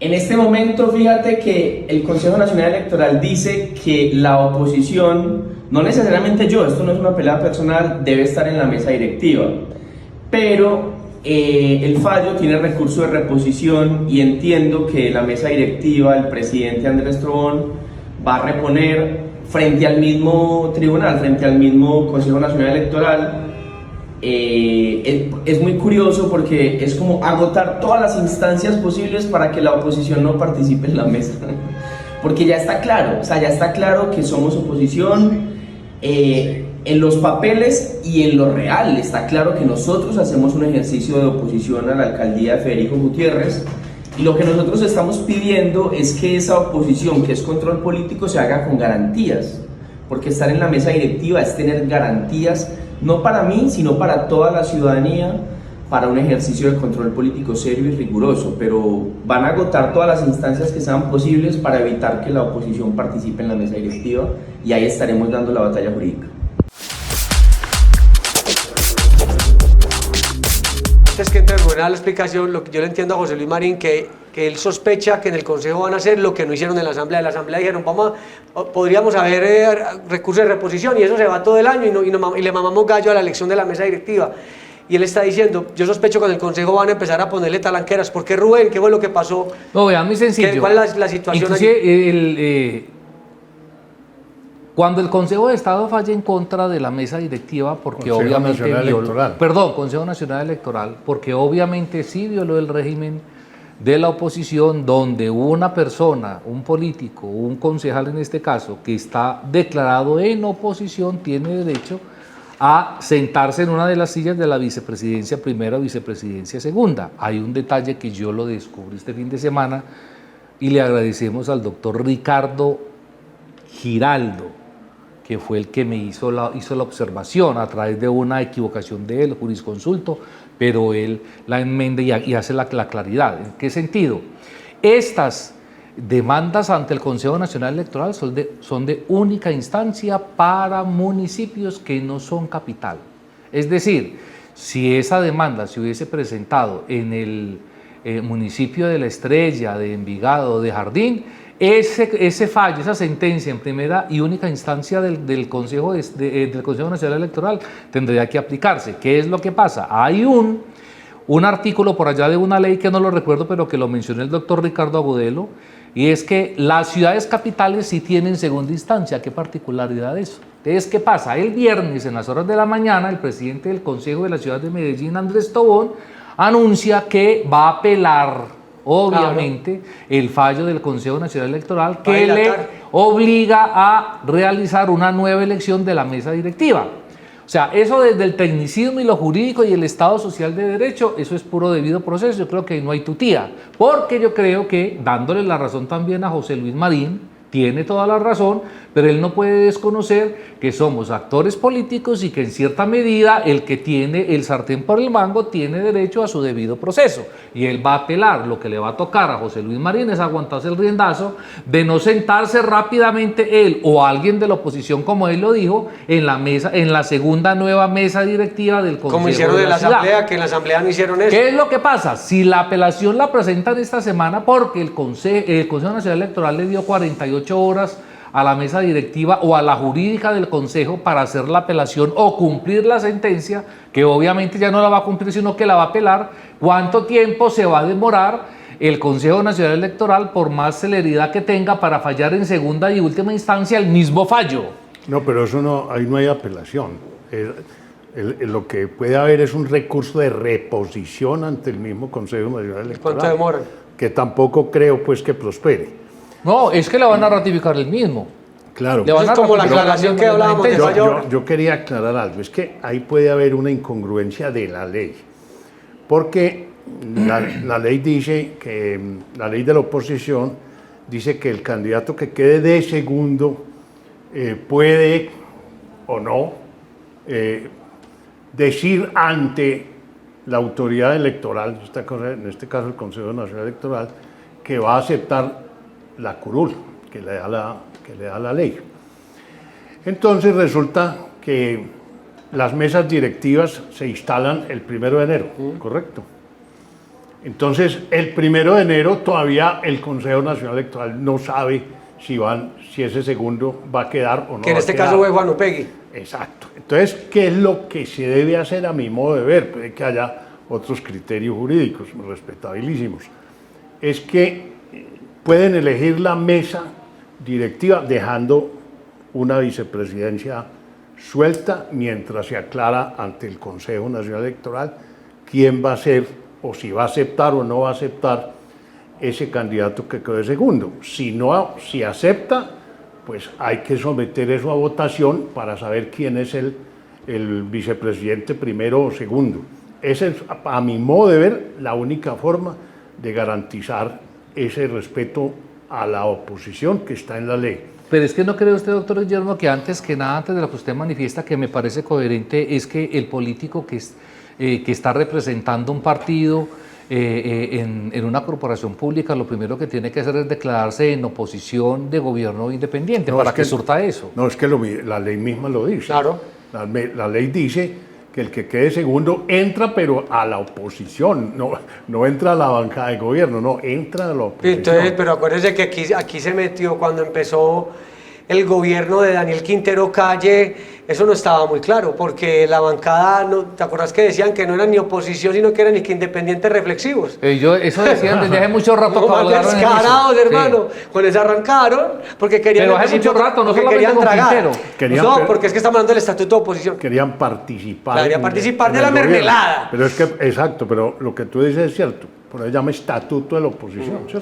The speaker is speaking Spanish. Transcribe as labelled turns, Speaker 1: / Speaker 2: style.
Speaker 1: En este momento, fíjate que el Consejo Nacional Electoral dice que la oposición, no necesariamente yo, esto no es una pelea personal, debe estar en la mesa directiva, pero el fallo tiene recurso de reposición y entiendo que la mesa directiva, el presidente Andrés Tobón, va a reponer frente al mismo tribunal, frente al mismo Consejo Nacional Electoral. Es muy curioso porque es como agotar todas las instancias posibles para que la oposición no participe en la mesa, porque ya está claro, o sea, ya está claro que somos oposición en los papeles y en lo real. Está claro que nosotros hacemos un ejercicio de oposición a la alcaldía de Federico Gutiérrez, y lo que nosotros estamos pidiendo es que esa oposición, que es control político, se haga con garantías, porque estar en la mesa directiva es tener garantías, no para mí, sino para toda la ciudadanía, para un ejercicio de control político serio y riguroso. Pero van a agotar todas las instancias que sean posibles para evitar que la oposición participe en la mesa directiva, y ahí estaremos dando la batalla jurídica.
Speaker 2: Antes que entre en la explicación, lo que yo le entiendo a José Luis Marín, que él sospecha que en el Consejo van a hacer lo que no hicieron en la Asamblea. En la Asamblea dijeron, podríamos haber recursos de reposición, y eso se va todo el año y le mamamos gallo a la elección de la mesa directiva. Y él está diciendo, yo sospecho que en el Consejo van a empezar a ponerle talanqueras. ¿Por qué, Rubén? ¿Qué fue lo que pasó?
Speaker 3: No, vean, muy sencillo.
Speaker 2: ¿Cuál es la situación allí?
Speaker 3: Cuando el Consejo de Estado falla en contra de la mesa directiva, porque
Speaker 4: Consejo
Speaker 3: obviamente
Speaker 4: Nacional Electoral.
Speaker 3: Consejo Nacional Electoral, porque obviamente sí violó el régimen de la oposición, donde una persona, un político, un concejal en este caso, que está declarado en oposición, tiene derecho a sentarse en una de las sillas de la vicepresidencia primera o vicepresidencia segunda. Hay un detalle que yo lo descubrí este fin de semana y le agradecemos al doctor Ricardo Giraldo, que fue el que me hizo la observación a través de una equivocación de él, jurisconsulto, pero él la enmienda y hace la claridad. ¿En qué sentido? Estas demandas ante el Consejo Nacional Electoral son de única instancia para municipios que no son capital. Es decir, si esa demanda se hubiese presentado en el municipio de La Estrella, de Envigado, de Jardín, ese fallo, esa sentencia en primera y única instancia del Consejo Nacional Electoral tendría que aplicarse. ¿Qué es lo que pasa? Hay un artículo por allá de una ley que no lo recuerdo, pero que lo mencionó el doctor Ricardo Agudelo, y es que las ciudades capitales sí tienen segunda instancia. ¿Qué particularidad es eso? Entonces, ¿qué pasa? El viernes, en las horas de la mañana, el presidente del Consejo de la ciudad de Medellín, Andrés Tobón, anuncia que va a apelar obviamente el fallo del Consejo Nacional Electoral, que le obliga a realizar una nueva elección de la mesa directiva. O sea, eso desde el tecnicismo y lo jurídico y el Estado Social de Derecho, eso es puro debido proceso. Yo creo que no hay tutía, porque yo creo que, dándole la razón también a José Luis Marín, tiene toda la razón, pero él no puede desconocer que somos actores políticos y que en cierta medida el que tiene el sartén por el mango tiene derecho a su debido proceso, y él va a apelar. Lo que le va a tocar a José Luis Marín es aguantarse el riendazo de no sentarse rápidamente él o alguien de la oposición, como él lo dijo, en la segunda nueva mesa directiva del Consejo.
Speaker 2: Como hicieron en la Asamblea, que en la Asamblea no hicieron eso.
Speaker 3: ¿Qué es lo que pasa? Si la apelación la presentan esta semana, porque el Consejo Nacional Electoral le dio 48 horas a la mesa directiva o a la jurídica del Consejo para hacer la apelación o cumplir la sentencia, que obviamente ya no la va a cumplir, sino que la va a apelar. ¿Cuánto tiempo se va a demorar el Consejo Nacional Electoral, por más celeridad que tenga, para fallar en segunda y última instancia el mismo fallo?
Speaker 4: No, pero eso no, ahí no hay apelación. Lo que puede haber es un recurso de reposición ante el mismo Consejo Nacional Electoral.
Speaker 2: ¿Cuánto demoran?
Speaker 4: Que tampoco creo pues que prospere.
Speaker 3: No, es que le van a ratificar el mismo.
Speaker 4: Claro.
Speaker 2: Eso es como la aclaración que hablábamos de fallo.
Speaker 4: Yo quería aclarar algo, es que ahí puede haber una incongruencia de la ley, porque la ley dice que, la ley de la oposición dice que el candidato que quede de segundo puede o no decir ante la autoridad electoral, en este caso el Consejo Nacional Electoral, que va a aceptar la curul que le da la ley. Entonces resulta que las mesas directivas se instalan el 1 de enero, ¿correcto? Entonces, el 1 de enero todavía el Consejo Nacional Electoral no sabe si ese segundo va a quedar o no.
Speaker 2: Que en
Speaker 4: va
Speaker 2: este
Speaker 4: a quedar.
Speaker 2: caso fue Juan Upegui.
Speaker 4: Exacto. Entonces, ¿qué es lo que se debe hacer a mi modo de ver? Puede que haya otros criterios jurídicos respetabilísimos. Es que pueden elegir la mesa directiva dejando una vicepresidencia suelta mientras se aclara ante el Consejo Nacional Electoral quién va a ser o si va a aceptar o no va a aceptar ese candidato que quedó de segundo. Si acepta, pues hay que someter eso a votación para saber quién es el vicepresidente primero o segundo. Esa es, a mi modo de ver, la única forma de garantizar ese respeto a la oposición que está en la ley.
Speaker 3: Pero es que no cree usted, doctor Guillermo, que antes que nada, antes de lo que usted manifiesta, que me parece coherente, es que el político que está representando un partido en una corporación pública, lo primero que tiene que hacer es declararse en oposición de gobierno independiente, para que surta eso.
Speaker 4: No, es que la ley misma lo dice.
Speaker 2: Claro.
Speaker 4: La ley dice que el que quede segundo entra, pero a la oposición, no entra a la bancada de gobierno, no, entra a la oposición.
Speaker 2: Entonces, pero acuérdense que aquí se metió cuando empezó el gobierno de Daniel Quintero Calle, eso no estaba muy claro, porque la bancada, ¿te acuerdas que decían que no eran ni oposición, sino que eran ni que independientes reflexivos?
Speaker 3: Eso decían desde hace mucho rato.
Speaker 2: No, más descarados, hermano. Sí. Con eso arrancaron, porque querían...
Speaker 3: Pero hace mucho rato, no solamente con Quintero.
Speaker 2: No, porque es que estamos hablando del estatuto de oposición.
Speaker 4: Querían participar.
Speaker 2: Querían participar de la mermelada.
Speaker 4: Pero es que, exacto, pero lo que tú dices es cierto. Por eso se llama estatuto de la oposición, ¿cierto?